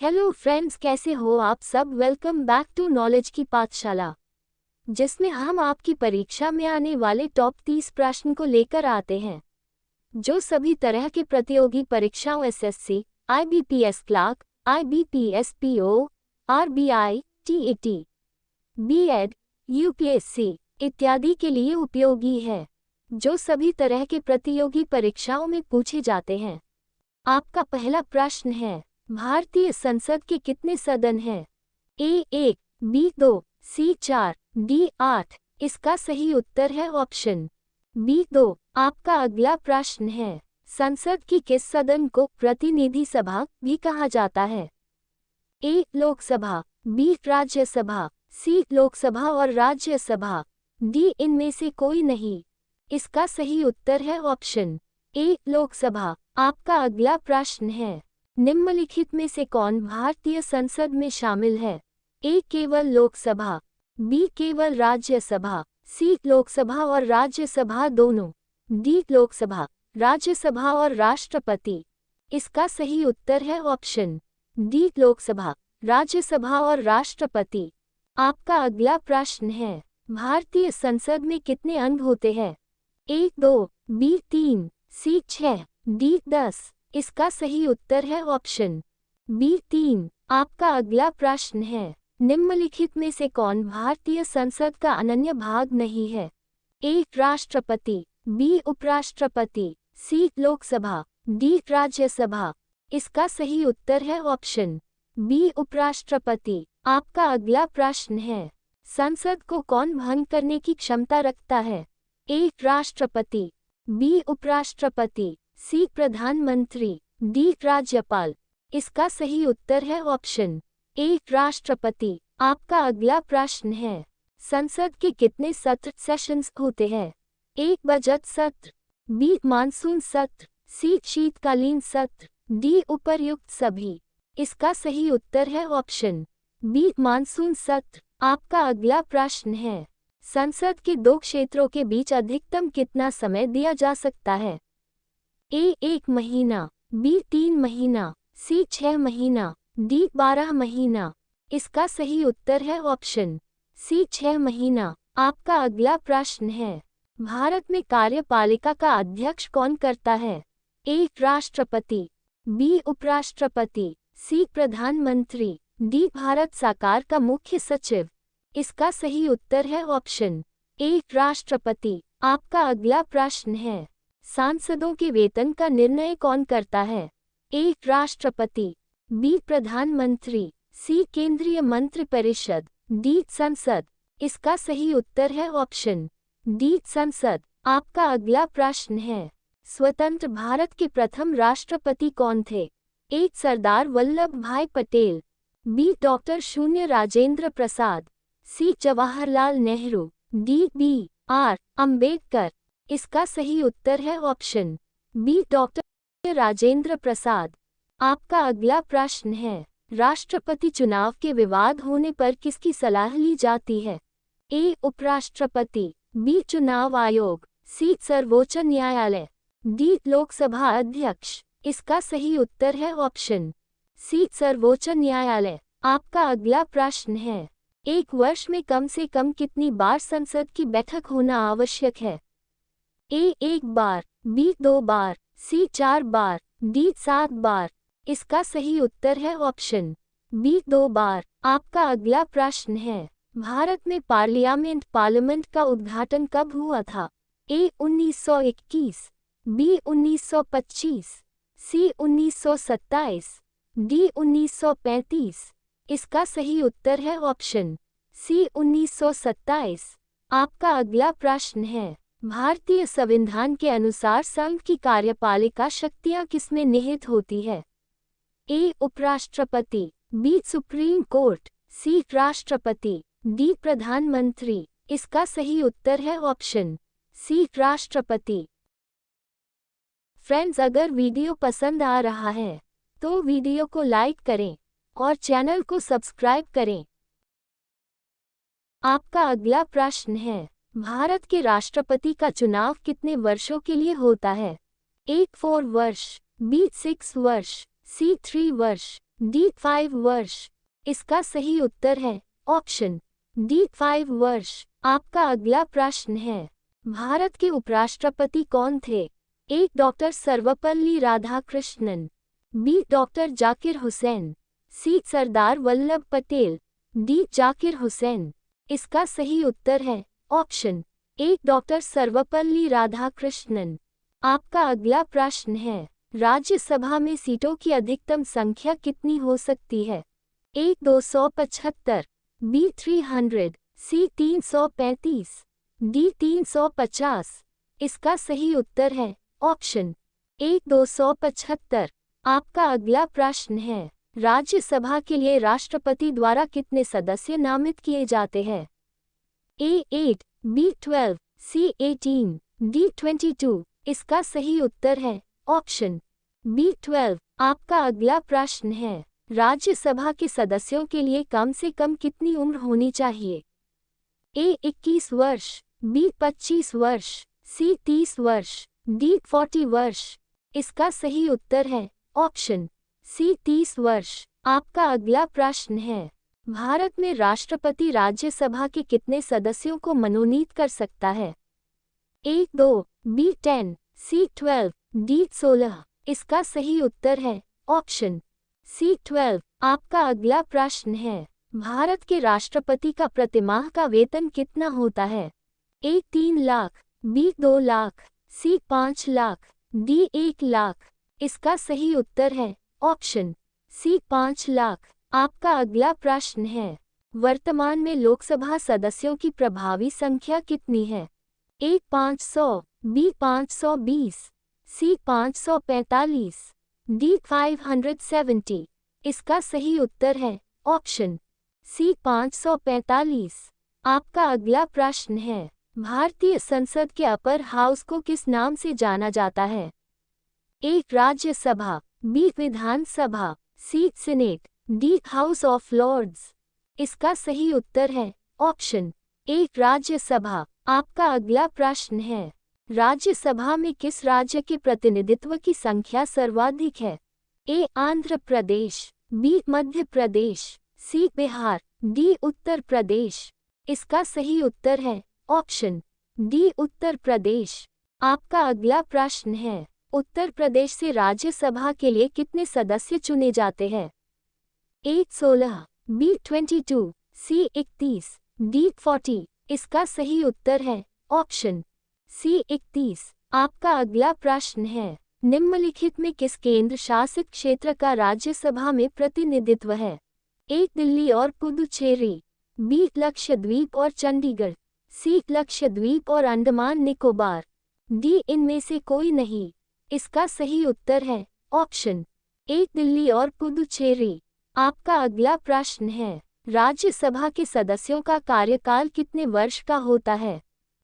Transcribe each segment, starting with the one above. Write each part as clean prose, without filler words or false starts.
Hello friends, कैसे हो आप सब। वेलकम बैक टू नॉलेज की पाठशाला, जिसमें हम आपकी परीक्षा में आने वाले टॉप 30 प्रश्न को लेकर आते हैं, जो सभी तरह के प्रतियोगी परीक्षाओं SSC, IBPS clerk, IBPS PO, RBI, TET, BEd, UPSC इत्यादि के लिए उपयोगी है, जो सभी तरह के प्रतियोगी परीक्षाओं में पूछे जाते हैं। आपका पहला प्रश्न है, भारतीय संसद के कितने सदन हैं? ए 1, बी 2, सी 4, डी 8। इसका सही उत्तर है ऑप्शन बी 2। आपका अगला प्रश्न है, संसद की किस सदन को प्रतिनिधि सभा भी कहा जाता है? ए लोकसभा, बी राज्यसभा, सी लोकसभा और राज्यसभा, डी इनमें से कोई नहीं। इसका सही उत्तर है ऑप्शन ए लोकसभा। आपका अगला प्रश्न है, निम्नलिखित में से कौन भारतीय संसद में शामिल है? ए केवल लोकसभा, बी केवल राज्यसभा, सी लोकसभा और राज्यसभा दोनों, डी लोकसभा, राज्यसभा और राष्ट्रपति। इसका सही उत्तर है ऑप्शन डी लोकसभा, राज्यसभा और राष्ट्रपति। आपका अगला प्रश्न है, भारतीय संसद में कितने अंग होते हैं? ए 2, बी 3, सी 6, डी 10। इसका सही उत्तर है ऑप्शन बी 3। आपका अगला प्रश्न है, निम्नलिखित में से कौन भारतीय संसद का अनन्य भाग नहीं है? ए राष्ट्रपति, बी उपराष्ट्रपति, सी लोकसभा, डी राज्यसभा। इसका सही उत्तर है ऑप्शन बी उपराष्ट्रपति। आपका अगला प्रश्न है, संसद को कौन भंग करने की क्षमता रखता है? ए राष्ट्रपति, बी उपराष्ट्रपति, सी प्रधानमंत्री, डी राज्यपाल। इसका सही उत्तर है ऑप्शन ए राष्ट्रपति। आपका अगला प्रश्न है, संसद के कितने सत्र सेशंस होते हैं? ए बजट सत्र, बी मानसून सत्र, सी शीतकालीन सत्र, डी उपर्युक्त सभी। इसका सही उत्तर है ऑप्शन बी मानसून सत्र। आपका अगला प्रश्न है, संसद के दो क्षेत्रों के बीच अधिकतम कितना समय दिया जा सकता है? ए 1 महीना, बी 3 महीना, सी 6 महीना, डी 12 महीना। इसका सही उत्तर है ऑप्शन सी 6 महीना। आपका अगला प्रश्न है, भारत में कार्यपालिका का अध्यक्ष कौन करता है? ए राष्ट्रपति, बी उपराष्ट्रपति, सी प्रधानमंत्री, डी भारत सरकार का मुख्य सचिव। इसका सही उत्तर है ऑप्शन ए राष्ट्रपति। आपका अगला प्रश्न है, सांसदों के वेतन का निर्णय कौन करता है? ए राष्ट्रपति, बी प्रधानमंत्री, सी केंद्रीय मंत्रिपरिषद, डी संसद। इसका सही उत्तर है ऑप्शन डी संसद। आपका अगला प्रश्न है, स्वतंत्र भारत के प्रथम राष्ट्रपति कौन थे? ए सरदार वल्लभ भाई पटेल, बी डॉक्टर शून्य Rajendra Prasad, C Jawaharlal Nehru, D B R Ambedkar. इसका सही उत्तर है option B doctor Rajendra Prasad. आपका अगला प्रश्न है, राष्ट्रपति चुनाव के विवाद होने पर किसकी सलाह ली जाती है? ए उपराष्ट्रपति, बी चुनाव आयोग, सी सर्वोच्च न्यायालय, डी लोकसभा अध्यक्ष। इसका सही उत्तर है ऑप्शन सी सर्वोच्च न्यायालय। आपका अगला प्रश्न है, एक वर्ष में कम से कम कितनी बार संसद की बैठक होना आवश्यक है? ए 1 बार, बी 2 बार, सी 4 बार, डी 7 बार। इसका सही उत्तर है ऑप्शन बी 2 बार। आपका अगला प्रश्न है, भारत में पार्लियामेंट का उद्घाटन कब हुआ था? ए 1921, बी 1925, सी 1927, डी 1935। इसका सही उत्तर है ऑप्शन सी 1927। आपका अगला प्रश्न है, भारतीय संविधान के अनुसार संघ की कार्यपालिका शक्तियां किसमें निहित होती है? ए उपराष्ट्रपति, बी सुप्रीम कोर्ट, सी राष्ट्रपति, डी प्रधानमंत्री। इसका सही उत्तर है ऑप्शन सी राष्ट्रपति। फ्रेंड्स, अगर वीडियो पसंद आ रहा है तो वीडियो को लाइक करें और चैनल को सब्सक्राइब करें। आपका अगला प्रश्न है, भारत के राष्ट्रपति का चुनाव कितने वर्षों के लिए होता है? ए 4 वर्ष, बी 6 वर्ष, सी 3 वर्ष, डी 5 वर्ष। इसका सही उत्तर है ऑप्शन डी 5 वर्ष। आपका अगला प्रश्न है, भारत के उपराष्ट्रपति कौन थे? A doctor Sarvepalli Radhakrishnan, B doctor Zakir Hussain, C Sardar Vallabh Patel, D Zakir Hussain. इसका सही उत्तर है option A doctor Sarvepalli Radhakrishnan. आपका अगला प्रश्न है, राज्यसभा में सीटों की अधिकतम संख्या कितनी हो सकती है? ए 275, बी 300, सी 335, डी 350। इसका सही उत्तर है ऑप्शन ए 275। आपका अगला प्रश्न है, राज्यसभा के लिए राष्ट्रपति द्वारा कितने सदस्य नामित किए जाते हैं? ए 8, बी 12, सी 18, डी 22। इसका सही उत्तर है ऑप्शन बी 12। आपका अगला प्रश्न है, राज्यसभा के सदस्यों के लिए कम से कम कितनी उम्र होनी चाहिए? ए 21 वर्ष, बी 25 वर्ष, सी 30 वर्ष, डी 40 वर्ष। इसका सही उत्तर है ऑप्शन सी 30 वर्ष। आपका अगला प्रश्न है, भारत में राष्ट्रपति राज्यसभा के कितने सदस्यों को मनोनीत कर सकता है? ए 2, बी 10, सी 12, डी 16। इसका सही उत्तर है ऑप्शन सी 12। आपका अगला प्रश्न है, भारत के राष्ट्रपति का प्रतिमाह का वेतन कितना होता है? ए 3 लाख, बी 2 लाख, सी 5 लाख, डी 1 लाख। इसका सही उत्तर है ऑप्शन सी 5 लाख। आपका अगला प्रश्न है, वर्तमान में लोकसभा सदस्यों की प्रभावी संख्या कितनी है? ए 500, बी 520, सी 545, डी 570। इसका सही उत्तर है ऑप्शन सी 545। आपका अगला प्रश्न है, भारतीय संसद के अपर हाउस को किस नाम से जाना जाता है? ए Rajya Sabha, B Vidhan Sabha, C senate, D house of Lords. इसका सही उत्तर है ऑप्शन ए राज्यसभा। आपका अगला प्रश्न है, राज्यसभा में किस राज्य के प्रतिनिधित्व की संख्या सर्वाधिक है? ए आंध्र प्रदेश, बी मध्य प्रदेश, सी बिहार, डी उत्तर प्रदेश। इसका सही उत्तर है ऑप्शन डी उत्तर प्रदेश। आपका अगला प्रश्न है, उत्तर प्रदेश से राज्यसभा के लिए कितने सदस्य चुने जाते हैं? ए 16, बी 22, सी 31, डी 40। इसका सही उत्तर है ऑप्शन सी 31। आपका अगला प्रश्न है, निम्नलिखित में किस केंद्र शासित क्षेत्र का राज्यसभा में प्रतिनिधित्व है? ए दिल्ली और पुदुचेरी, बी लक्षद्वीप और चंडीगढ़, सी लक्षद्वीप और अंडमान निकोबार, डी इनमें से कोई नहीं। इसका सही उत्तर है ऑप्शन ए दिल्ली और पुदुचेरी। आपका अगला प्रश्न है, राज्यसभा के सदस्यों का कार्यकाल कितने वर्ष का होता है?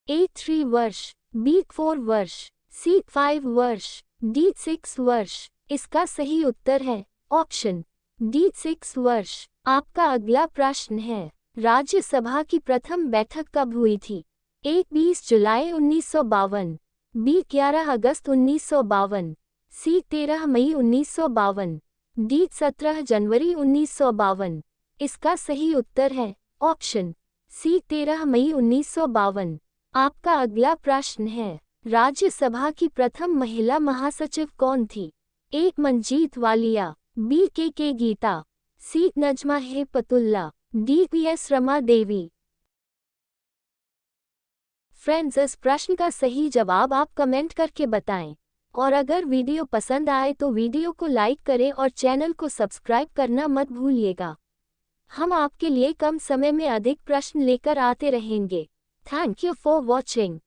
ए 3 वर्ष, बी 4 वर्ष, सी 5 वर्ष, डी 6 वर्ष। इसका सही उत्तर है ऑप्शन डी 6 वर्ष। आपका अगला प्रश्न है, राज्यसभा की प्रथम बैठक कब हुई थी? ए 20 जुलाई 1952, बी 11 अगस्त 1952, सी 13 मई 1952, डी 17 जनवरी 1952। इसका सही उत्तर है ऑप्शन सी 13 मई 1952। आपका अगला प्रश्न है, राज्यसभा की प्रथम महिला महासचिव कौन थी? ए मंजीत वालिया, बी के गीता, सी Najma Heptulla, D PS Rama Devi. Friends, इस प्रश्न का सही जवाब आप कमेंट करके बताएं और अगर वीडियो पसंद आए तो वीडियो को लाइक करें और चैनल को सब्सक्राइब करना मत भूलिएगा। हम आपके लिए कम समय में अधिक प्रश्न लेकर आते रहेंगे। Thank you for watching.